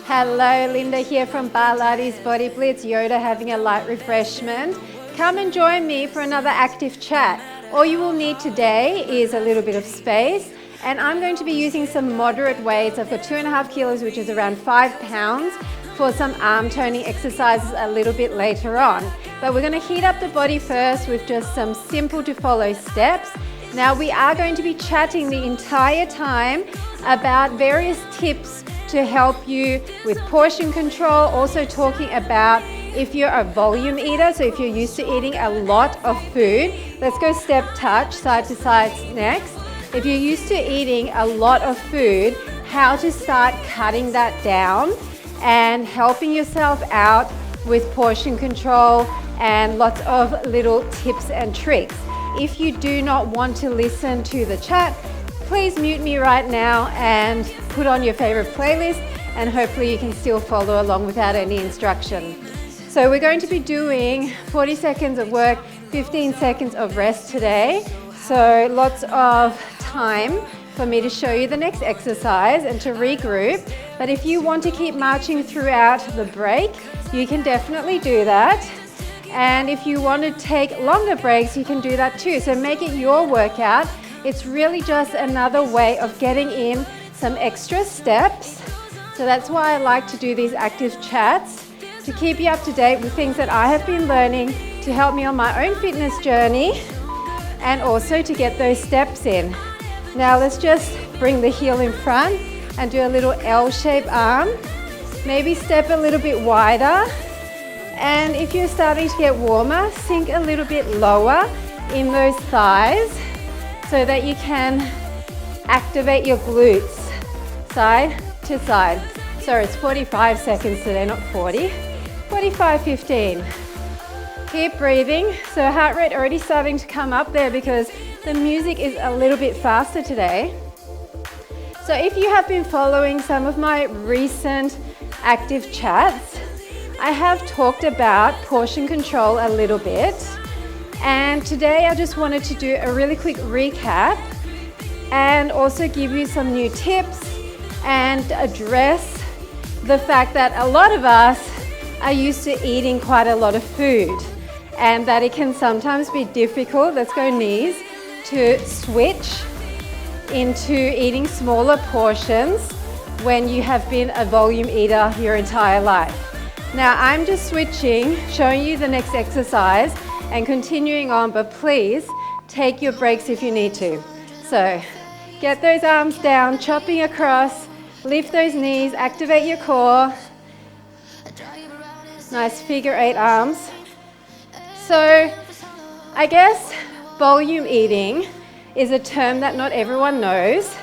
Hello, Linda here from Barlates Body Blitz, Yoda having a light refreshment. Come and join me for another active chat. All you will need today is a little bit of space, and I'm going to be using some moderate weights. I've got 2.5 kilos, which is around 5 pounds, for some arm toning exercises a little bit later on. But we're going to heat up the body first with just some simple to follow steps. Now we are going to be chatting the entire time about various tips to help you with portion control, also talking about if you're a volume eater, so if you're used to eating a lot of food. Let's go step touch, side to side next. If you're used to eating a lot of food, how to start cutting that down and helping yourself out with portion control and lots of little tips and tricks. If you do not want to listen to the chat, please mute me right now and put on your favorite playlist, and hopefully you can still follow along without any instruction. So we're going to be doing 40 seconds of work, 15 seconds of rest today. So lots of time for me to show you the next exercise and to regroup. But if you want to keep marching throughout the break, you can definitely do that. And if you want to take longer breaks, you can do that too. So make it your workout. It's really just another way of getting in some extra steps. So that's why I like to do these active chats, to keep you up to date with things that I have been learning to help me on my own fitness journey, and also to get those steps in. Now let's just bring the heel in front and do a little L-shaped arm. Maybe step a little bit wider. And if you're starting to get warmer, sink a little bit lower in those thighs so that you can activate your glutes side to side. Sorry, it's 45 seconds today, not 40. 45, 15. Keep breathing. So heart rate already starting to come up there because the music is a little bit faster today. So if you have been following some of my recent active chats, I have talked about portion control a little bit. And today I just wanted to do a really quick recap and also give you some new tips and address the fact that a lot of us are used to eating quite a lot of food, and that it can sometimes be difficult, let's go knees, to switch into eating smaller portions when you have been a volume eater your entire life. Now I'm just switching, showing you the next exercise and continuing on, but please take your breaks if you need to. So get those arms down, chopping across, lift those knees, activate your core. Nice figure 8 arms. So I guess volume eating is a term that not everyone knows,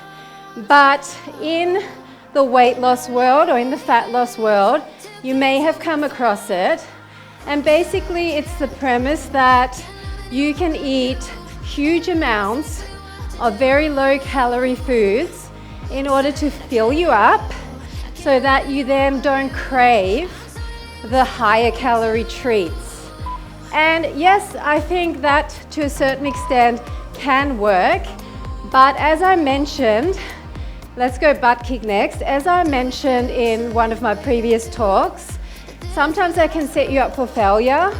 but in the weight loss world or in the fat loss world, you may have come across it. And basically it's the premise that you can eat huge amounts of very low calorie foods in order to fill you up so that you then don't crave the higher calorie treats. And yes, I think that to a certain extent can work, but as I mentioned, let's go butt kick next. As I mentioned in one of my previous talks, sometimes that can set you up for failure,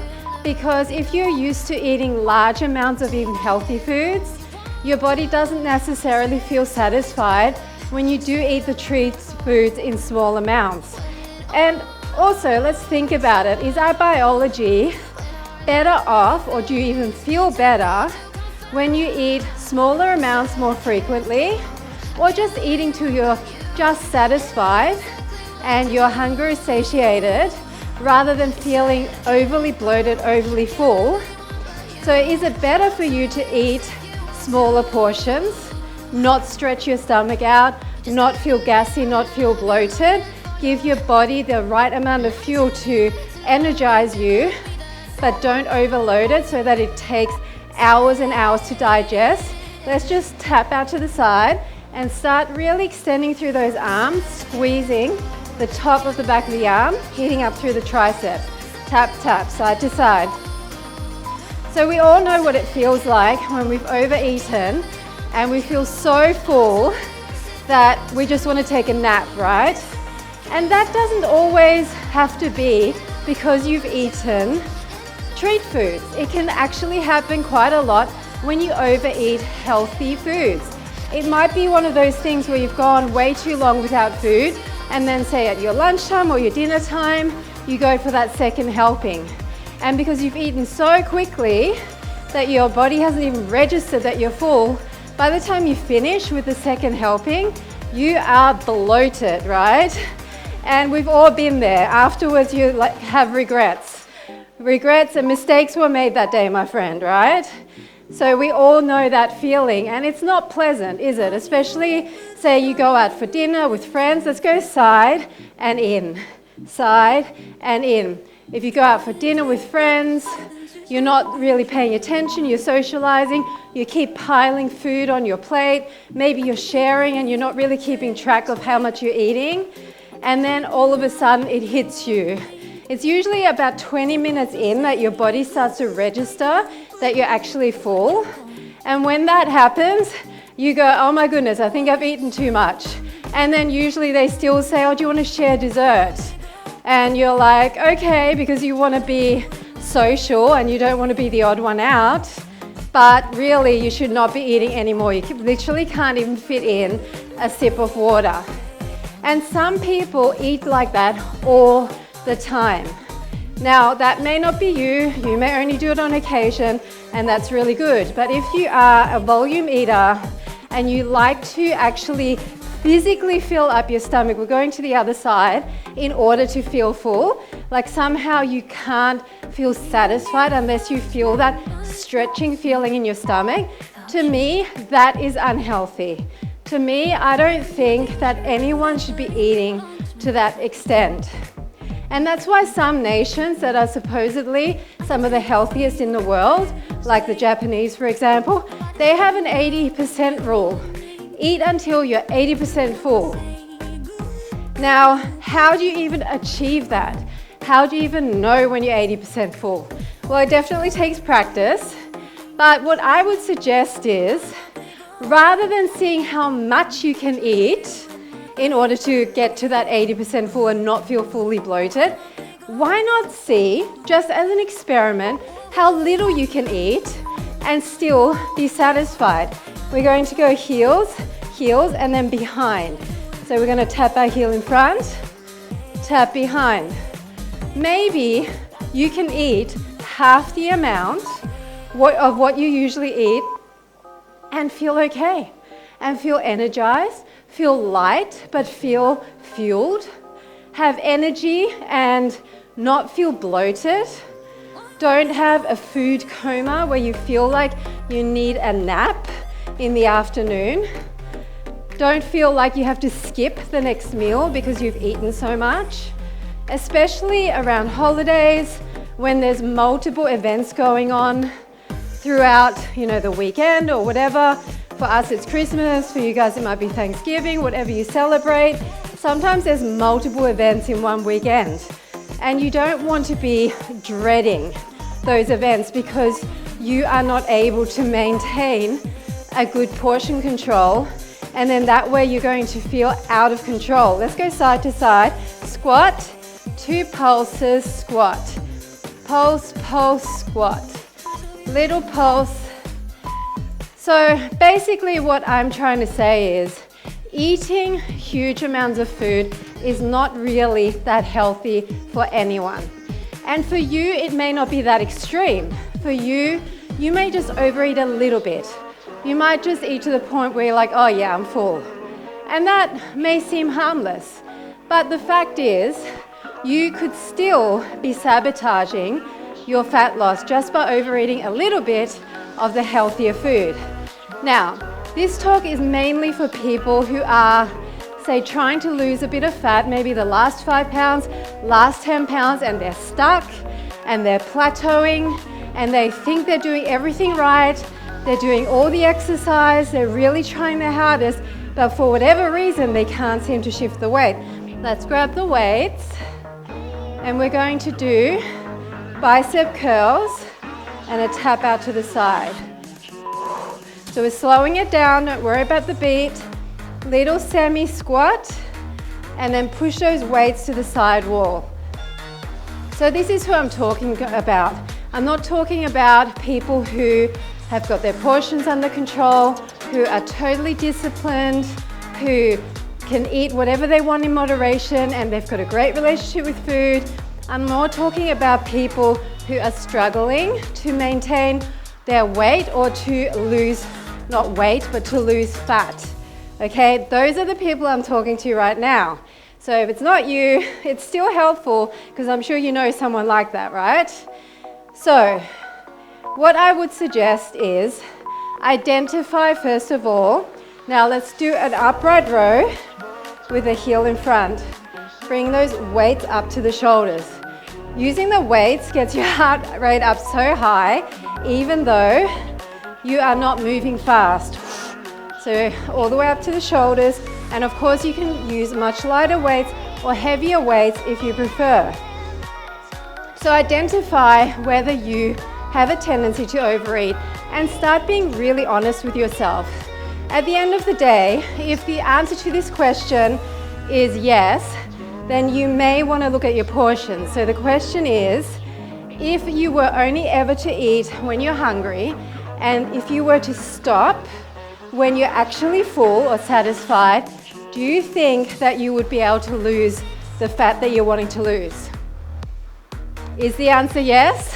because if you're used to eating large amounts of even healthy foods, your body doesn't necessarily feel satisfied when you do eat the treats foods in small amounts. And also, let's think about it. Is our biology better off, or do you even feel better when you eat smaller amounts more frequently, or just eating till you're just satisfied and your hunger is satiated, rather than feeling overly bloated, overly full? So is it better for you to eat smaller portions, not stretch your stomach out, not feel gassy, not feel bloated, give your body the right amount of fuel to energize you, but don't overload it so that it takes hours and hours to digest? Let's just tap out to the side and start really extending through those arms, squeezing the top of the back of the arm, heating up through the triceps. Tap, tap, side to side. So we all know what it feels like when we've overeaten and we feel so full that we just want to take a nap, right? And that doesn't always have to be because you've eaten treat foods. It can actually happen quite a lot when you overeat healthy foods. It might be one of those things where you've gone way too long without food, and then say at your lunchtime or your dinner time, you go for that second helping. And because you've eaten so quickly that your body hasn't even registered that you're full, by the time you finish with the second helping, you are bloated, right? And we've all been there. Afterwards, you have regrets. Regrets and mistakes were made that day, my friend, right? So we all know that feeling, and it's not pleasant, is it? Especially, say you go out for dinner with friends. Let's go side and in, side and in. If you go out for dinner with friends, you're not really paying attention, you're socializing, you keep piling food on your plate, maybe you're sharing and you're not really keeping track of how much you're eating, and then all of a sudden it hits you. It's usually about 20 minutes in that your body starts to register that you're actually full, and when that happens, you go, oh my goodness, I think I've eaten too much. And then usually they still say, oh, do you want to share dessert? And you're like, okay, because you want to be social and you don't want to be the odd one out, but really you should not be eating anymore. You literally can't even fit in a sip of water. And some people eat like that all the time. Now, that may not be you. You may only do it on occasion, and that's really good. But if you are a volume eater and you like to actually physically fill up your stomach, we're going to the other side, in order to feel full, like somehow you can't feel satisfied unless you feel that stretching feeling in your stomach, to me, that is unhealthy. To me, I don't think that anyone should be eating to that extent. And that's why some nations that are supposedly some of the healthiest in the world, like the Japanese, for example, they have an 80% rule. Eat until you're 80% full. Now, how do you even achieve that? How do you even know when you're 80% full? Well, it definitely takes practice, but what I would suggest is, rather than seeing how much you can eat in order to get to that 80% full and not feel fully bloated, why not see, just as an experiment, how little you can eat and still be satisfied? We're going to go heels, heels, and then behind. So we're going to tap our heel in front, tap behind. Maybe you can eat half the amount of what you usually eat and feel okay, and feel energized, feel light, but feel fueled, have energy and not feel bloated. Don't have a food coma where you feel like you need a nap in the afternoon. Don't feel like you have to skip the next meal because you've eaten so much, especially around holidays when there's multiple events going on throughout, the weekend or whatever. For us, it's Christmas. For you guys, it might be Thanksgiving, whatever you celebrate. Sometimes there's multiple events in one weekend, and you don't want to be dreading those events because you are not able to maintain a good portion control, and then that way you're going to feel out of control. Let's go side to side. Squat, 2 pulses, squat. Pulse, pulse, squat. Little pulse. So basically what I'm trying to say is eating huge amounts of food is not really that healthy for anyone. And for you, it may not be that extreme. For you, you may just overeat a little bit. You might just eat to the point where you're like, oh yeah, I'm full. And that may seem harmless. But the fact is, you could still be sabotaging your fat loss just by overeating a little bit of the healthier food. Now, this talk is mainly for people who are, say, trying to lose a bit of fat, maybe the last 5 pounds, last 10 pounds, and they're stuck and they're plateauing and they think they're doing everything right. They're doing all the exercise, they're really trying their hardest, but for whatever reason, they can't seem to shift the weight. Let's grab the weights, and we're going to do bicep curls and a tap out to the side. So we're slowing it down, don't worry about the beat. Little semi squat, and then push those weights to the side wall. So this is who I'm talking about. I'm not talking about people who have got their portions under control, who are totally disciplined, who can eat whatever they want in moderation and they've got a great relationship with food. I'm more talking about people who are struggling to maintain their weight or to lose, not weight, but to lose fat. Okay, those are the people I'm talking to right now. So if it's not you, it's still helpful because I'm sure you know someone like that, right? So what I would suggest is identify first of all. Now let's do an upright row with a heel in front. Bring those weights up to the shoulders. Using the weights gets your heart rate up so high, even though you are not moving fast. So all the way up to the shoulders, and of course you can use much lighter weights or heavier weights if you prefer. So identify whether you have a tendency to overeat and start being really honest with yourself. At the end of the day, if the answer to this question is yes, then you may want to look at your portions. So the question is, if you were only ever to eat when you're hungry, and if you were to stop when you're actually full or satisfied, do you think that you would be able to lose the fat that you're wanting to lose? Is the answer yes?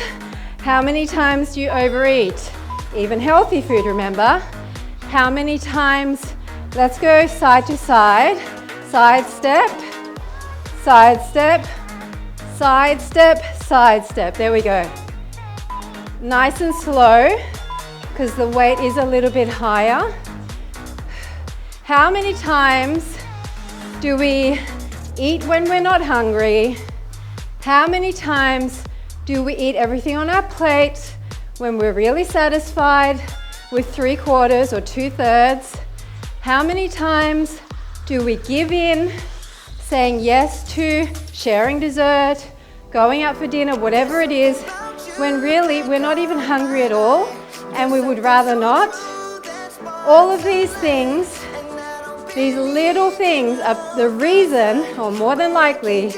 How many times do you overeat? Even healthy food, remember? How many times? Let's go side to side. Side step, side step, side step, side step. There we go. Nice and slow, because the weight is a little bit higher. How many times do we eat when we're not hungry? How many times do we eat everything on our plate when we're really satisfied with 3/4 or 2/3? How many times do we give in, saying yes to sharing dessert, going out for dinner, whatever it is, when really we're not even hungry at all and we would rather not? All of these things, these little things are the reason, or more than likely,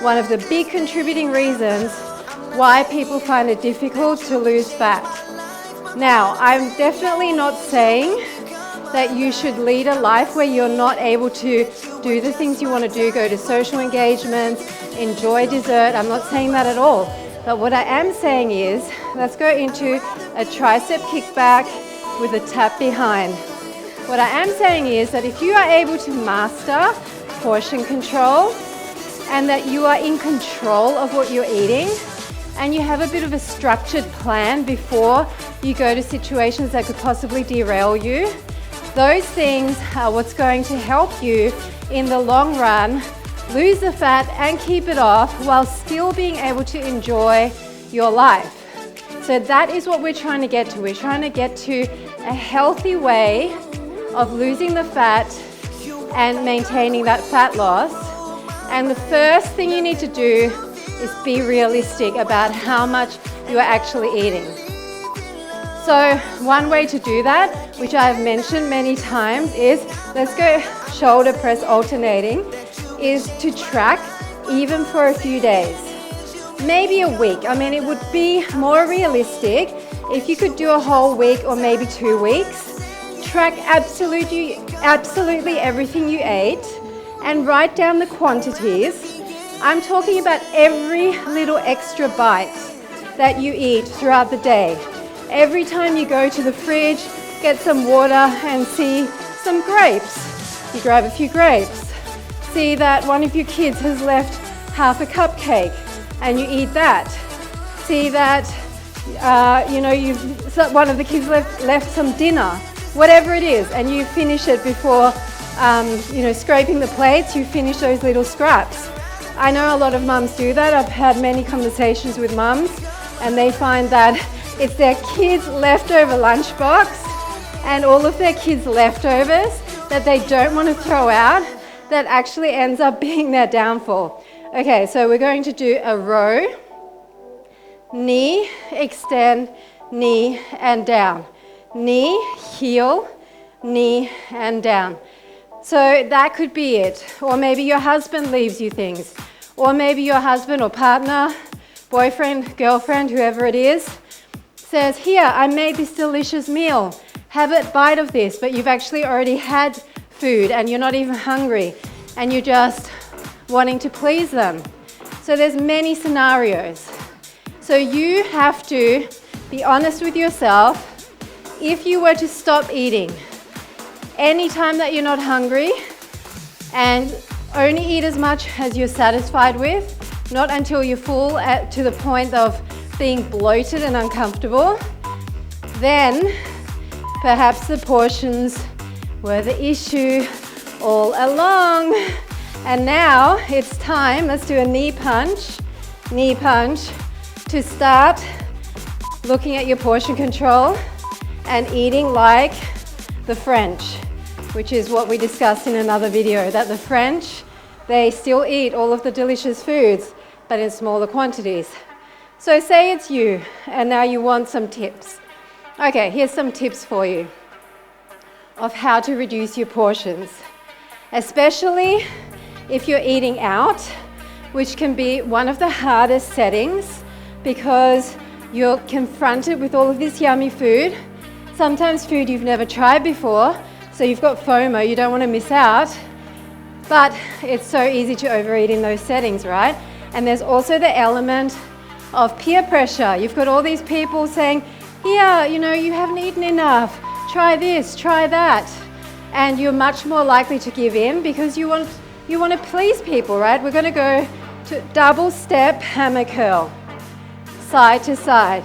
one of the big contributing reasons why people find it difficult to lose fat. Now, I'm definitely not saying that you should lead a life where you're not able to do the things you want to do, go to social engagements, enjoy dessert. I'm not saying that at all. But what I am saying is, let's go into a tricep kickback with a tap behind. What I am saying is that if you are able to master portion control and that you are in control of what you're eating and you have a bit of a structured plan before you go to situations that could possibly derail you, those things are what's going to help you in the long run lose the fat and keep it off while still being able to enjoy your life. So that is what we're trying to get to. We're trying to get to a healthy way of losing the fat and maintaining that fat loss. And the first thing you need to do is be realistic about how much you are actually eating. So one way to do that, which I've mentioned many times, is let's go shoulder press alternating, is to track even for a few days, maybe a week. I mean, it would be more realistic if you could do a whole week or maybe 2 weeks. Track absolutely everything you ate and write down the quantities. I'm talking about every little extra bite that you eat throughout the day. Every time you go to the fridge, get some water and see some grapes. You grab a few grapes. See that one of your kids has left half a cupcake and you eat that. See that one of the kids left some dinner, whatever it is, and you finish it before scraping the plates, you finish those little scraps. I know a lot of mums do that. I've had many conversations with mums and they find that it's their kids' leftover lunchbox and all of their kids' leftovers that they don't want to throw out that actually ends up being their downfall. Okay, so we're going to do a row, knee, extend, knee, and down. Knee, heel, knee, and down. So that could be it. Or maybe your husband leaves you things. Or maybe your husband or partner, boyfriend, girlfriend, whoever it is, says, here, I made this delicious meal. Have a bite of this, but you've actually already had food and you're not even hungry and you're just wanting to please them. So there's many scenarios. So you have to be honest with yourself. If you were to stop eating anytime that you're not hungry and only eat as much as you're satisfied with, not until you're full to the point of being bloated and uncomfortable, then perhaps the portions were the issue all along. And now it's time, let's do a knee punch, to start looking at your portion control and eating like the French, which is what we discussed in another video, that the French, they still eat all of the delicious foods, but in smaller quantities. So say it's you, and now you want some tips. Okay, here's some tips for you of how to reduce your portions, especially if you're eating out, which can be one of the hardest settings because you're confronted with all of this yummy food, sometimes food you've never tried before, so you've got FOMO, you don't want to miss out, but it's so easy to overeat in those settings, right? And there's also the element of peer pressure. You've got all these people saying, here, you haven't eaten enough, try this, try that. And you're much more likely to give in because you want to please people, right? We're going to go to double step hammer curl, side to side.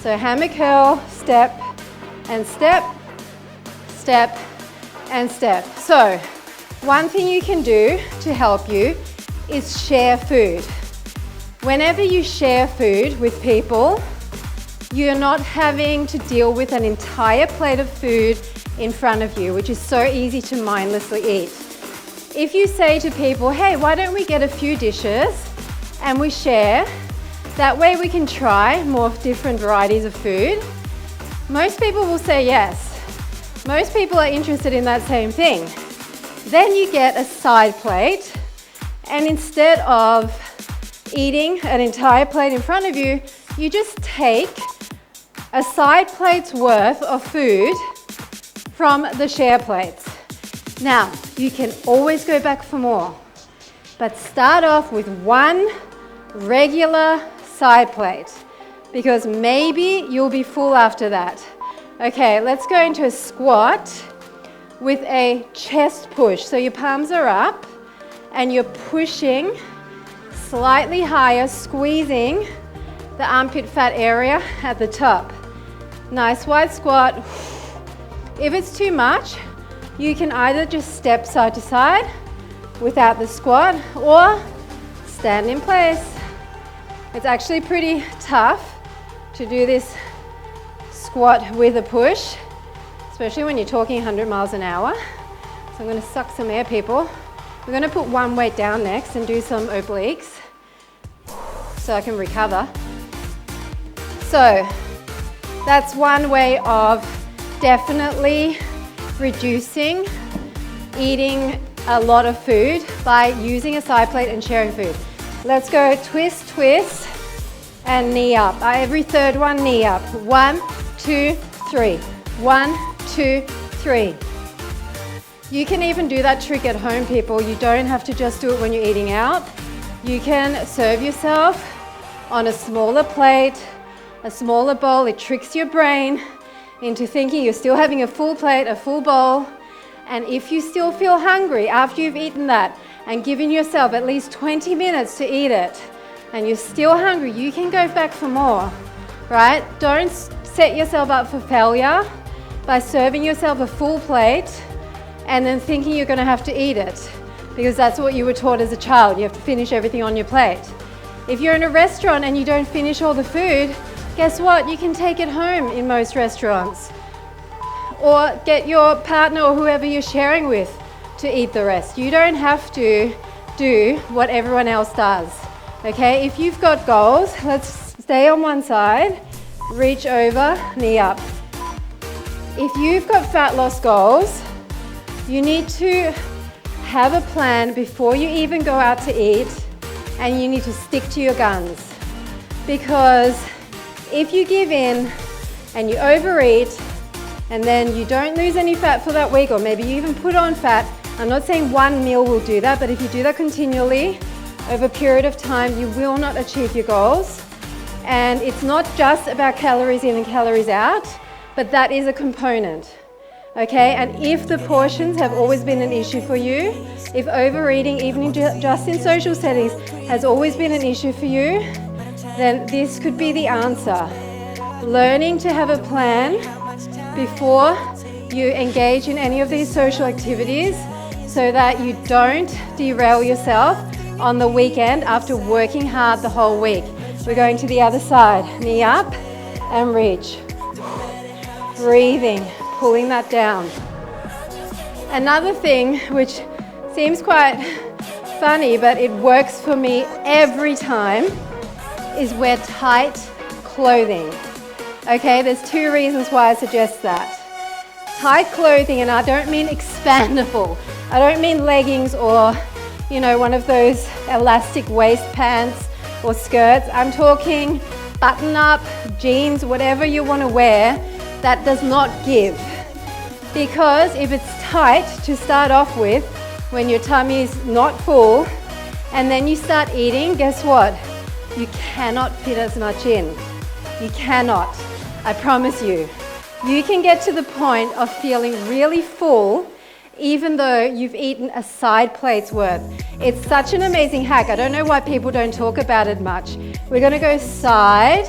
So hammer curl, step and step, step and step. So one thing you can do to help you is share food. Whenever you share food with people, you're not having to deal with an entire plate of food in front of you, which is so easy to mindlessly eat. If you say to people, hey, why don't we get a few dishes and we share, that way we can try more different varieties of food, most people will say yes. Most people are interested in that same thing. Then you get a side plate, and instead of eating an entire plate in front of you, you just take a side plate's worth of food from the share plates. Now, you can always go back for more, but start off with one regular side plate because maybe you'll be full after that. Okay, let's go into a squat with a chest push. So your palms are up and you're pushing slightly higher, squeezing the armpit fat area at the top. Nice wide squat. If it's too much, you can either just step side to side without the squat or stand in place. It's actually pretty tough to do this squat with a push, especially when you're talking 100 miles an hour. So I'm going to suck some air, people. We're going to put one weight down next and do some obliques so I can recover. So that's one way of definitely reducing eating a lot of food by using a side plate and sharing food. Let's go twist, twist, and knee up. Every third one, knee up. 1, 2, 3. 1, 2, 3. You can even do that trick at home, people. You don't have to just do it when you're eating out. You can serve yourself on a smaller plate, a smaller bowl. It tricks your brain into thinking you're still having a full plate, a full bowl. And if you still feel hungry after you've eaten that and given yourself at least 20 minutes to eat it, and you're still hungry, you can go back for more, right? Don't set yourself up for failure by serving yourself a full plate and then thinking you're going to have to eat it, because that's what you were taught as a child. You have to finish everything on your plate. If you're in a restaurant and you don't finish all the food, guess what? You can take it home in most restaurants. Or get your partner or whoever you're sharing with to eat the rest. You don't have to do what everyone else does. Okay, if you've got goals, let's stay on one side, reach over, knee up. If you've got fat loss goals, You need to have a plan before you even go out to eat, and you need to stick to your guns. Because if you give in and you overeat and then you don't lose any fat for that week, or maybe you even put on fat, I'm not saying one meal will do that, but if you do that continually over a period of time, you will not achieve your goals. And it's not just about calories in and calories out, but that is a component. Okay, and if the portions have always been an issue for you, if overeating, even just in social settings, has always been an issue for you, then this could be the answer. Learning to have a plan before you engage in any of these social activities so that you don't derail yourself on the weekend after working hard the whole week. We're going to the other side. Knee up and reach. Breathing. Pulling that down. Another thing which seems quite funny, but it works for me every time, is wear tight clothing. Okay, there's two reasons why I suggest that. Tight clothing, and I don't mean expandable. I don't mean leggings or, one of those elastic waist pants or skirts. I'm talking button-up, jeans, whatever you want to wear that does not give. Because if it's tight to start off with, when your tummy is not full, and then you start eating, guess what? You cannot fit as much in. You cannot. I promise you. You can get to the point of feeling really full even though you've eaten a side plate's worth. It's such an amazing hack. I don't know why people don't talk about it much. We're going to go side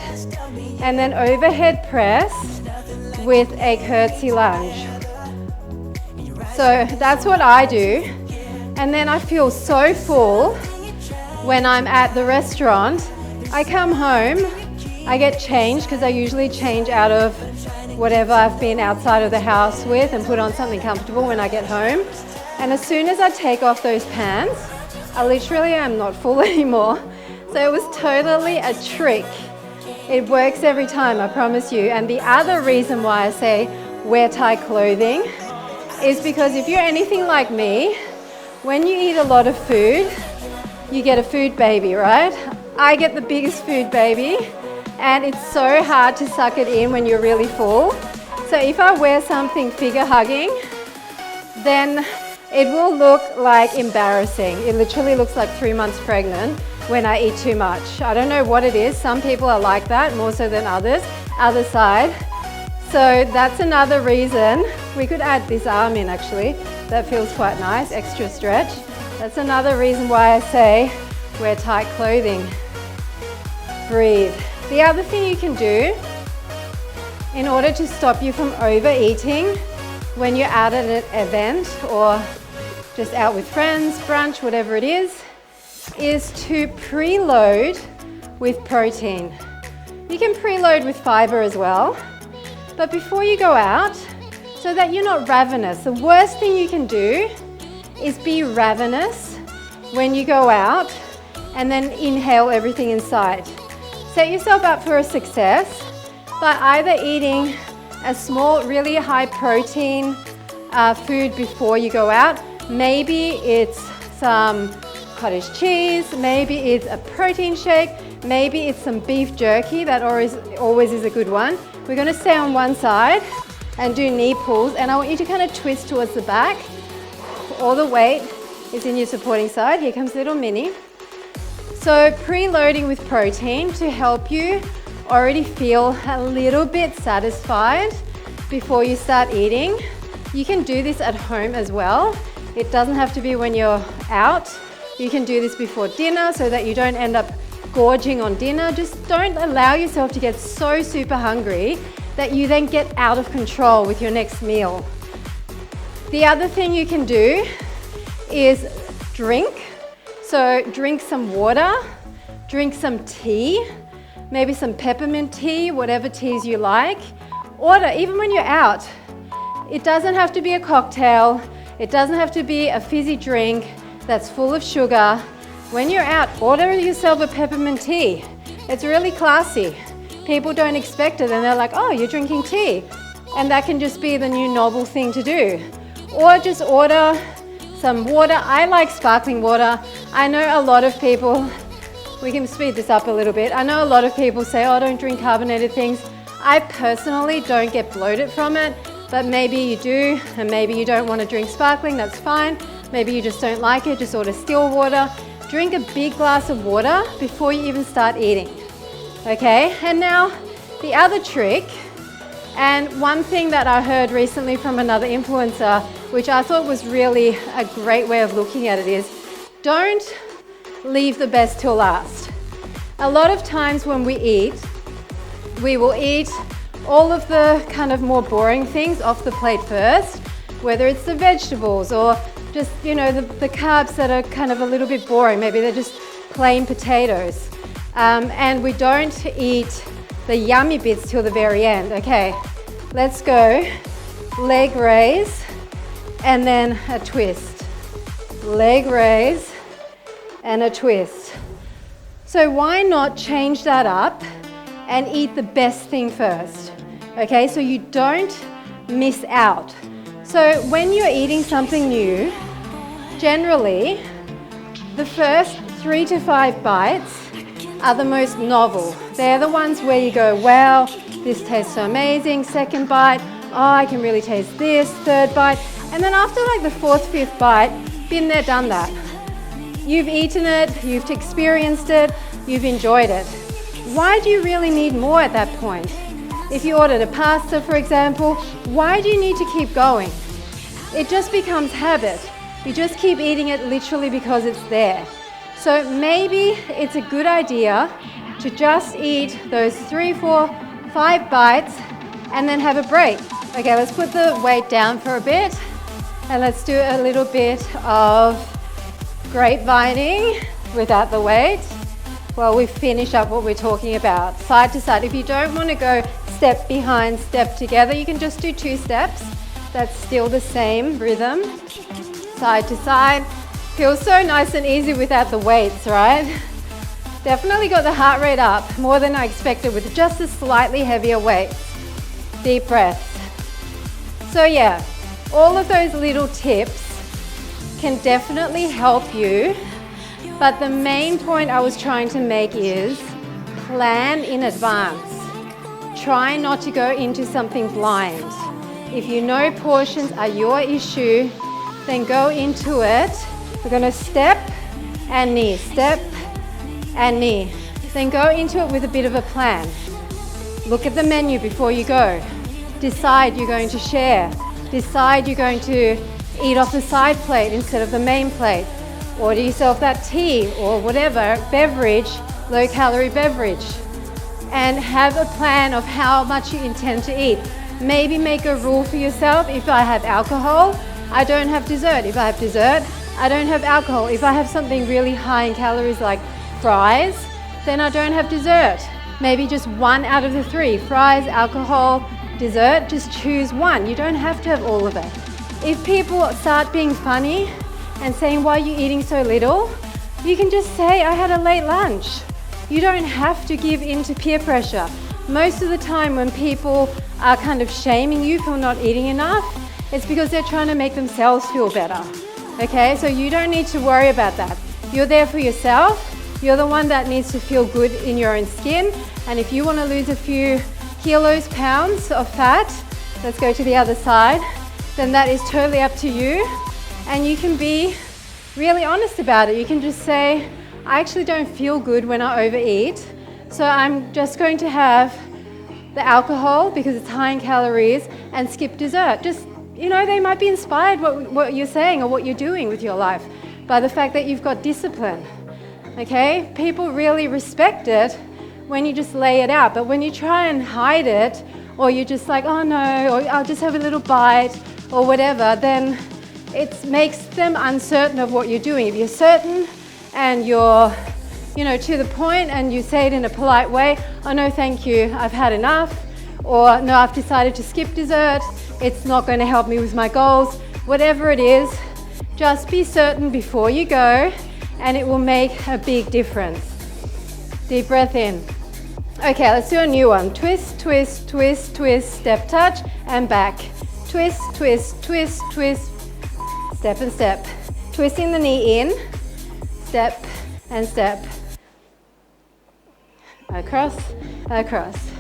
and then overhead press with a curtsy lunge. So that's what I do. And then I feel so full when I'm at the restaurant. I come home, I get changed because I usually change out of whatever I've been outside of the house with and put on something comfortable when I get home. And as soon as I take off those pants, I literally am not full anymore. So it was totally a trick. It works every time, I promise you. And the other reason why I say wear tight clothing is because if you're anything like me, when you eat a lot of food, you get a food baby, right? I get the biggest food baby, and it's so hard to suck it in when you're really full. So if I wear something figure hugging, then it will look like embarrassing. It literally looks like 3 months pregnant when I eat too much. I don't know what it is. Some people are like that more so than others. Other side. So that's another reason. We could add this arm in actually. That feels quite nice, extra stretch. That's another reason why I say wear tight clothing. Breathe. The other thing you can do in order to stop you from overeating when you're out at an event or just out with friends, brunch, whatever it is to preload with protein. You can preload with fiber as well, but before you go out, so that you're not ravenous, the worst thing you can do is be ravenous when you go out and then inhale everything in sight. Set yourself up for a success by either eating a small, really high protein food before you go out. Maybe it's some cottage cheese, maybe it's a protein shake, maybe it's some beef jerky. That always is a good one. We're going to stay on one side and do knee pulls, and I want you to kind of twist towards the back. All the weight is in your supporting side. Here comes little Minnie. So preloading with protein to help you already feel a little bit satisfied before you start eating. You can do this at home as well. It doesn't have to be when you're out. You can do this before dinner so that you don't end up gorging on dinner. Just don't allow yourself to get so super hungry that you then get out of control with your next meal. The other thing you can do is drink. So drink some water, drink some tea, maybe some peppermint tea, whatever teas you like. Order, even when you're out. It doesn't have to be a cocktail. It doesn't have to be a fizzy drink that's full of sugar. When you're out, order yourself a peppermint tea. It's really classy. People don't expect it and they're like, oh, you're drinking tea. And that can just be the new novel thing to do. or just order some water. I like sparkling water. I know a lot of people, we can speed this up a little bit. I know a lot of people say, oh, don't drink carbonated things. I personally don't get bloated from it, but maybe you do, and maybe you don't want to drink sparkling, that's fine. Maybe you just don't like it, just order still water. Drink a big glass of water before you even start eating, okay? And now the other trick, and one thing that I heard recently from another influencer, which I thought was really a great way of looking at it, is don't leave the best till last. A lot of times when we eat, we will eat all of the kind of more boring things off the plate first, whether it's the vegetables or just, you know, the carbs that are kind of a little bit boring. Maybe they're just plain potatoes. And we don't eat the yummy bits till the very end. Okay, let's go. Leg raise and then a twist. Leg raise and a twist. So why not change that up and eat the best thing first? Okay, so you don't miss out. So when you're eating something new, generally the first 3 to 5 bites are the most novel. They're the ones where you go, wow, this tastes so amazing. Second bite, oh, I can really taste this. Third bite, and then after like the 4th, 5th bite, been there, done that. You've eaten it, you've experienced it, you've enjoyed it. Why do you really need more at that point? If you ordered a pasta, for example, why do you need to keep going? It just becomes habit. You just keep eating it literally because it's there. So maybe it's a good idea to just eat those 3, 4, 5 bites and then have a break. Okay, let's put the weight down for a bit and let's do a little bit of grapevining without the weight while we finish up what we're talking about. Side to side. If you don't want to go step behind, step together, you can just do 2 steps. That's still the same rhythm. Side to side. Feels so nice and easy without the weights, right? Definitely got the heart rate up more than I expected with just a slightly heavier weight. Deep breaths. So yeah, all of those little tips can definitely help you, but the main point I was trying to make is plan in advance. Try not to go into something blind. If you know portions are your issue, then go into it. We're going to step and knee, step and knee. Then go into it with a bit of a plan. Look at the menu before you go. Decide you're going to share. Decide you're going to eat off the side plate instead of the main plate. Order yourself that tea or whatever, beverage, low-calorie beverage. And have a plan of how much you intend to eat. Maybe make a rule for yourself. If I have alcohol, I don't have dessert. If I have dessert, I don't have alcohol. If I have something really high in calories like fries, then I don't have dessert. Maybe just 1 out of the 3, fries, alcohol, dessert, just choose one. You don't have to have all of it. If people start being funny and saying, why are you eating so little? You can just say, I had a late lunch. You don't have to give in to peer pressure. Most of the time when people are kind of shaming you for not eating enough, it's because they're trying to make themselves feel better. Okay, so you don't need to worry about that. You're there for yourself. You're the one that needs to feel good in your own skin. And if you want to lose a few kilos, pounds of fat, let's go to the other side, then that is totally up to you. And you can be really honest about it. You can just say, I actually don't feel good when I overeat, so I'm just going to have the alcohol because it's high in calories and skip dessert. Just, you know, they might be inspired what you're saying or what you're doing with your life by the fact that you've got discipline. Okay? People really respect it when you just lay it out, but when you try and hide it, or you're just like, oh no, or I'll just have a little bite or whatever, then it makes them uncertain of what you're doing. If you're certain and you're, you know, to the point and you say it in a polite way, oh no, thank you, I've had enough, or no, I've decided to skip dessert, it's not going to help me with my goals, whatever it is, just be certain before you go and it will make a big difference. Deep breath in. Okay, let's do a new one. Twist, twist, twist, twist, step touch and back. Twist, twist, twist, twist, step and step. Twisting the knee in, step and step. Across, across.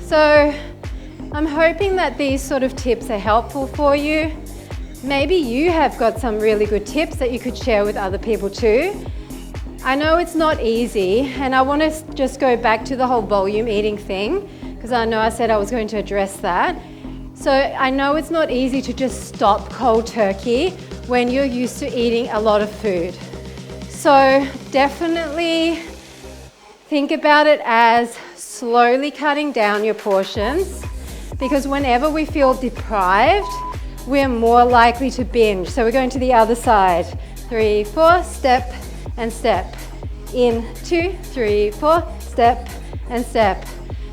So I'm hoping that these sort of tips are helpful for you. Maybe you have got some really good tips that you could share with other people too. I know it's not easy, and I want to just go back to the whole volume eating thing, because I know I said I was going to address that. So I know it's not easy to just stop cold turkey when you're used to eating a lot of food. So definitely think about it as slowly cutting down your portions, because whenever we feel deprived, we're more likely to binge. So we're going to the other side. 3, 4, step and step. In, 2, 3, 4, step and step.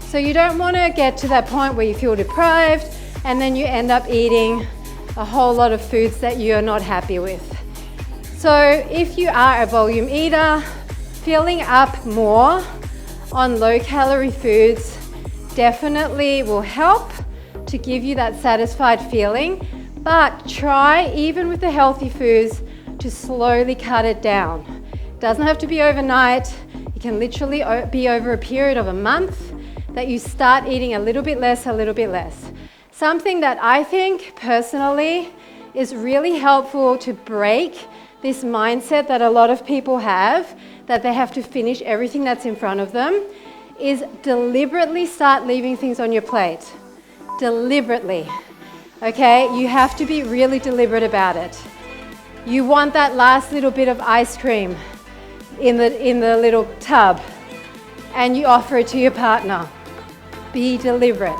So you don't want to get to that point where you feel deprived and then you end up eating a whole lot of foods that you're not happy with. So if you are a volume eater, filling up more on low-calorie foods definitely will help to give you that satisfied feeling, but try, even with the healthy foods, to slowly cut it down. It doesn't have to be overnight. It can literally be over a period of a month that you start eating a little bit less, a little bit less. Something that I think personally is really helpful to break this mindset that a lot of people have, that they have to finish everything that's in front of them, is deliberately start leaving things on your plate. Deliberately. Okay? You have to be really deliberate about it. You want that last little bit of ice cream in the little tub, and you offer it to your partner. Be deliberate.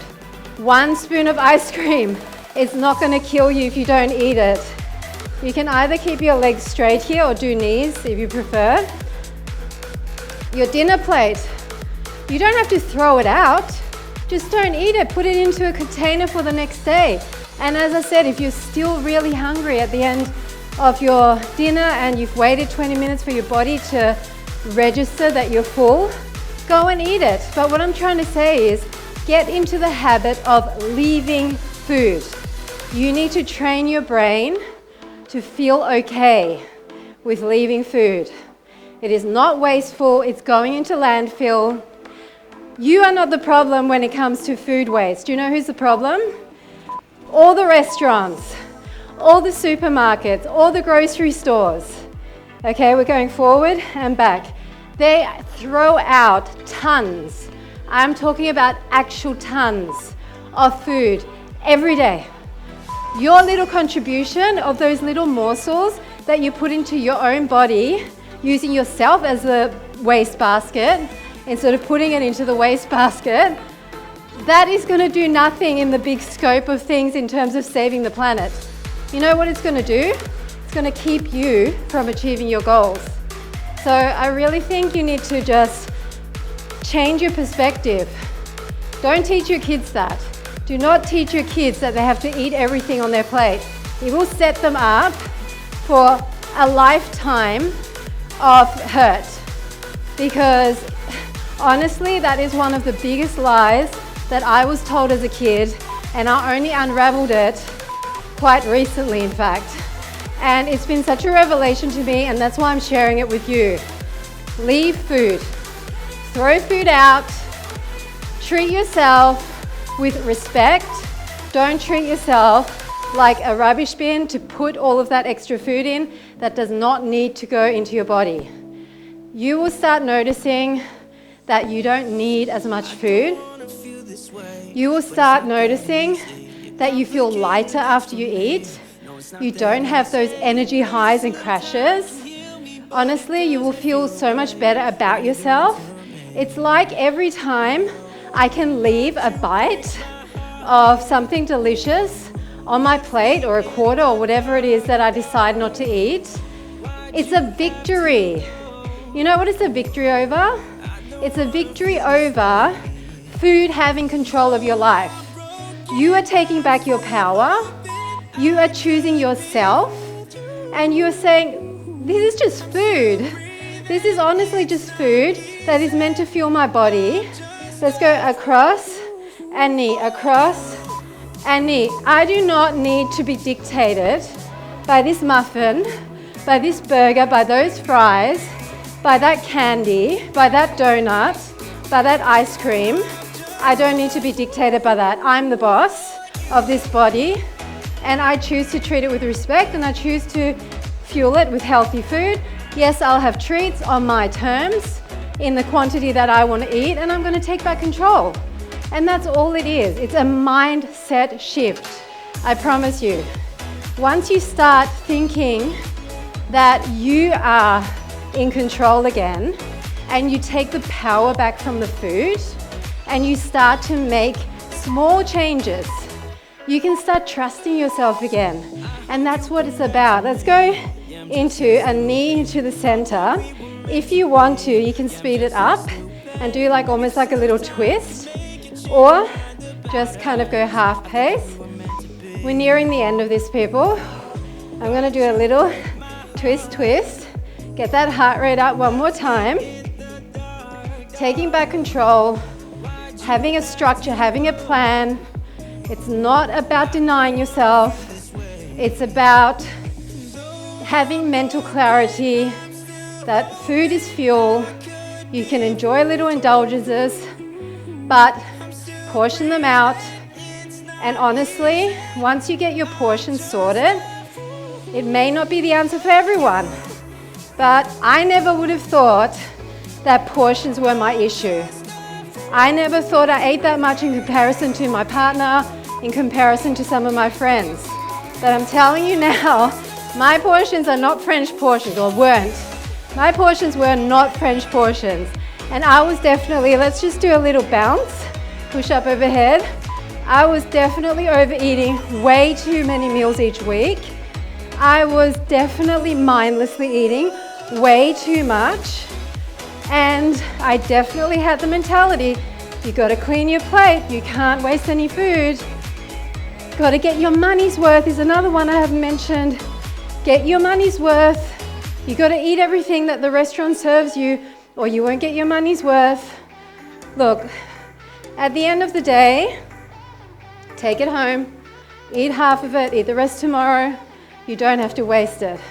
1 spoon of ice cream is not going to kill you if you don't eat it. You can either keep your legs straight here or do knees if you prefer. Your dinner plate, you don't have to throw it out. Just don't eat it. Put it into a container for the next day. And as I said, if you're still really hungry at the end of your dinner and you've waited 20 minutes for your body to register that you're full, go and eat it. But what I'm trying to say is get into the habit of leaving food. You need to train your brain to feel okay with leaving food. It is not wasteful, it's going into landfill. You are not the problem when it comes to food waste. Do you know who's the problem? All the restaurants, all the supermarkets, all the grocery stores. Okay, we're going forward and back. They throw out tons, I'm talking about actual tons of food every day. Your little contribution of those little morsels that you put into your own body, using yourself as a waste basket instead of putting it into the waste basket, that is going to do nothing in the big scope of things in terms of saving the planet. You know what it's going to do? It's going to keep you from achieving your goals. So I really think you need to just change your perspective. Don't teach your kids that. Do not teach your kids that they have to eat everything on their plate. It will set them up for a lifetime of hurt. Because honestly, that is one of the biggest lies that I was told as a kid, and I only unraveled it quite recently, in fact. And it's been such a revelation to me, and that's why I'm sharing it with you. Leave food. Throw food out. Treat yourself with respect. Don't treat yourself like a rubbish bin to put all of that extra food in that does not need to go into your body. You will start noticing that you don't need as much food. You will start noticing that you feel lighter after you eat. You don't have those energy highs and crashes. Honestly, you will feel so much better about yourself. It's like every time I can leave a bite of something delicious on my plate, or a quarter, or whatever it is that I decide not to eat, it's a victory. You know what it's a victory over? It's a victory over food having control of your life. You are taking back your power. You are choosing yourself, and you're saying, this is just food. This is honestly just food that is meant to fuel my body. Let's go across and knee, across and eat. I do not need to be dictated by this muffin, by this burger, by those fries, by that candy, by that donut, by that ice cream. I don't need to be dictated by that. I'm the boss of this body, and I choose to treat it with respect, and I choose to fuel it with healthy food. Yes, I'll have treats on my terms in the quantity that I want to eat, and I'm going to take back control. And that's all it is. It's a mindset shift, I promise you. Once you start thinking that you are in control again, and you take the power back from the food, and you start to make small changes, you can start trusting yourself again. And that's what it's about. Let's go into a knee to the center. If you want to, you can speed it up and do like almost like a little twist, or just kind of go half pace. We're nearing the end of this, people. I'm gonna do a little twist, twist. Get that heart rate up one more time. Taking back control, having a structure, having a plan. It's not about denying yourself. It's about having mental clarity that food is fuel. You can enjoy little indulgences, but portion them out. And honestly, once you get your portions sorted, it may not be the answer for everyone, but I never would have thought that portions were my issue. I never thought I ate that much in comparison to my partner, in comparison to some of my friends. But I'm telling you now, my portions are not French portions, or weren't. My portions were not French portions. And I was definitely, let's just do a little bounce, push up overhead. I was definitely overeating way too many meals each week. I was definitely mindlessly eating way too much. And I definitely had the mentality, you gotta clean your plate, you can't waste any food. Gotta get your money's worth is another one I haven't mentioned. Get your money's worth. You gotta eat everything that the restaurant serves you, or you won't get your money's worth. Look, at the end of the day, take it home, eat half of it, eat the rest tomorrow. You don't have to waste it.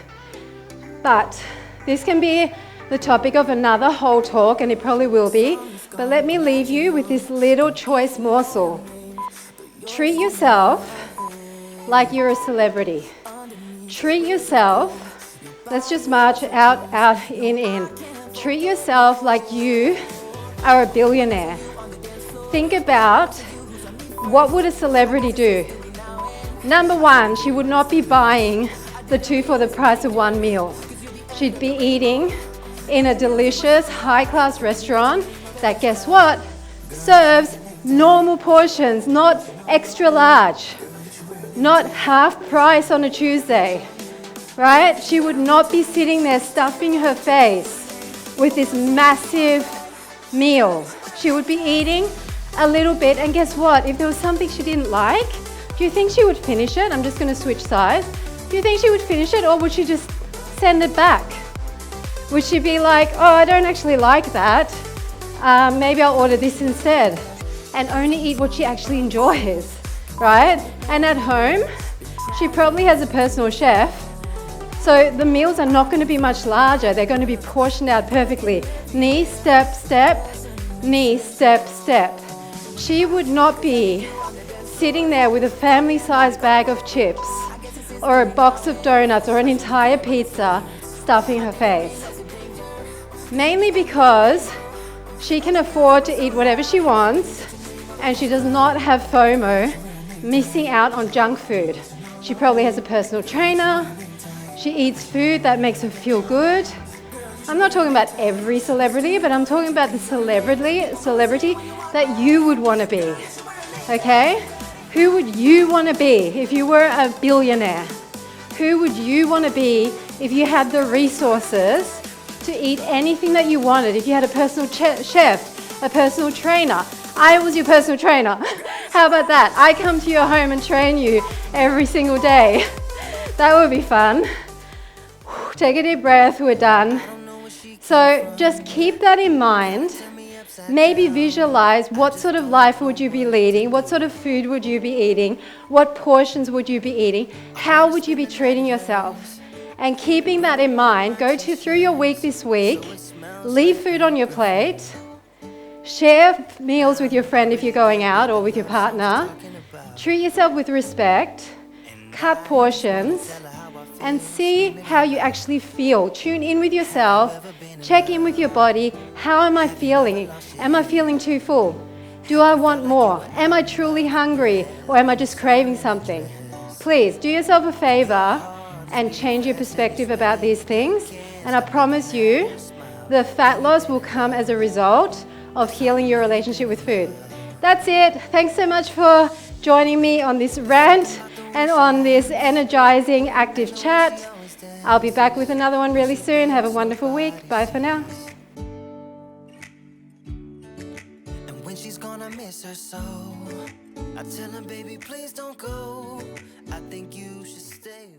But this can be the topic of another whole talk, and it probably will be, but let me leave you with this little choice morsel. Treat yourself like you're a celebrity. Treat yourself, let's just march out, out, in. Treat yourself like you are a billionaire. Think about, what would a celebrity do? Number one, she would not be buying the 2 for the price of 1 meal. She'd be eating in a delicious, high-class restaurant that, guess what, serves normal portions, not extra large, not half price on a Tuesday, right? She would not be sitting there stuffing her face with this massive meal. She would be eating a little bit, and guess what? If there was something she didn't like, do you think she would finish it? I'm just going to switch sides. Do you think she would finish it, or would she just send it back? Would she be like, oh, I don't actually like that. Maybe I'll order this instead, and only eat what she actually enjoys, right? And at home, she probably has a personal chef, so the meals are not going to be much larger. They're going to be portioned out perfectly. Knee, step, step, knee, step, step. She would not be sitting there with a family-sized bag of chips or a box of donuts or an entire pizza stuffing her face. Mainly because she can afford to eat whatever she wants, and she does not have FOMO, missing out on junk food. She probably has a personal trainer. She eats food that makes her feel good. I'm not talking about every celebrity, but I'm talking about the celebrity that you would want to be, okay? Who would you want to be if you were a billionaire? Who would you want to be if you had the resources to eat anything that you wanted? If you had a personal chef, a personal trainer. I was your personal trainer. How about that? I come to your home and train you every single day. That would be fun. Take a deep breath, we're done. So just keep that in mind. maybe visualize what sort of life would you be leading, what sort of food would you be eating, what portions would you be eating, how would you be treating yourself. And keeping that in mind, through your week this week, leave food on your plate, share meals with your friend if you're going out or with your partner, treat yourself with respect, cut portions, and see how you actually feel. Tune in with yourself, check in with your body. How am I feeling? Am I feeling too full? Do I want more? Am I truly hungry, or am I just craving something? Please do yourself a favor and change your perspective about these things, and I promise you the fat loss will come as a result of healing your relationship with food. That's it. Thanks so much for joining me on this rant and on this energizing active chat. I'll be back with another one really soon. Have a wonderful week. Bye for now. And when she's gonna miss her so, I tell her, baby, please don't go. I think you should stay.